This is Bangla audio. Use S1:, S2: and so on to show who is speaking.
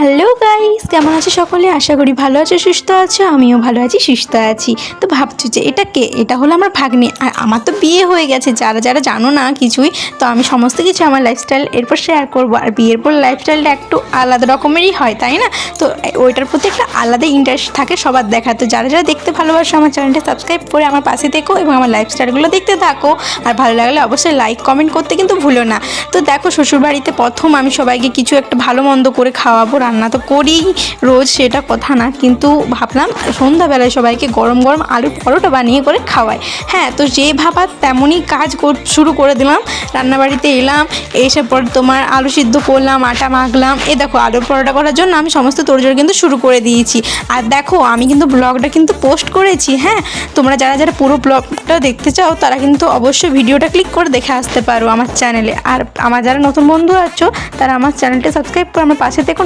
S1: হ্যালো গাইস, কেমন আছো সকলে? আশা করি ভালো আছো, সুস্থ আছো। আমিও ভালো আছি, সুস্থ আছি। তো ভাবছো যে এটা কে? এটা হলো আমার ভাগ্নি। আর আমার তো বিয়ে হয়ে গেছে, যারা যারা জানো না কিছুই, তো আমি সমস্ত কিছু আমার লাইফস্টাইল এরপর শেয়ার করবো। আর বিয়ের পর লাইফস্টাইলটা একটু আলাদা রকমেরই হয়, তাই না? তো ওইটার প্রতি একটা আলাদা ইন্টারেস্ট থাকে সবার দেখা। তো যারা যারা দেখতে ভালোবাসো আমার চ্যানেলটা সাবস্ক্রাইব করে আমার পাশে থেকো এবং আমার লাইফস্টাইলগুলো দেখতে থাকো। আর ভালো লাগলে অবশ্যই লাইক কমেন্ট করতে কিন্তু ভুলো না। তো দেখো, শ্বশুরবাড়িতে প্রথম আমি সবাইকে কিছু একটা ভালো মন্দ করে খাওয়াবো। রান্না তো করি রোজ, সেটা কথা না, কিন্তু ভাবলাম সন্ধ্যাবেলায় সবাইকে গরম গরম আলুর পরোটা বানিয়ে করে খাওয়াই। হ্যাঁ, তো যে ভাবা তেমনই কাজ শুরু করে দিলাম। রান্নাবাড়িতে এলাম, এসে পর তোমার আলু সিদ্ধ করলাম, আটা মাখলাম। এই দেখো, আলুর পরোটা করার জন্য আমি সমস্ত তোড়জোড় কিন্তু শুরু করে দিয়েছি। আর দেখো, আমি কিন্তু ব্লগটা কিন্তু পোস্ট করেছি। হ্যাঁ, তোমরা যারা যারা পুরো ব্লগটা দেখতে চাও তারা কিন্তু অবশ্যই ভিডিওটা ক্লিক করে দেখে আসতে পারো আমার চ্যানেলে। আর আমার যারা নতুন বন্ধু আছো তারা আমার চ্যানেলটা সাবস্ক্রাইব করে আমার পাশে থেকো।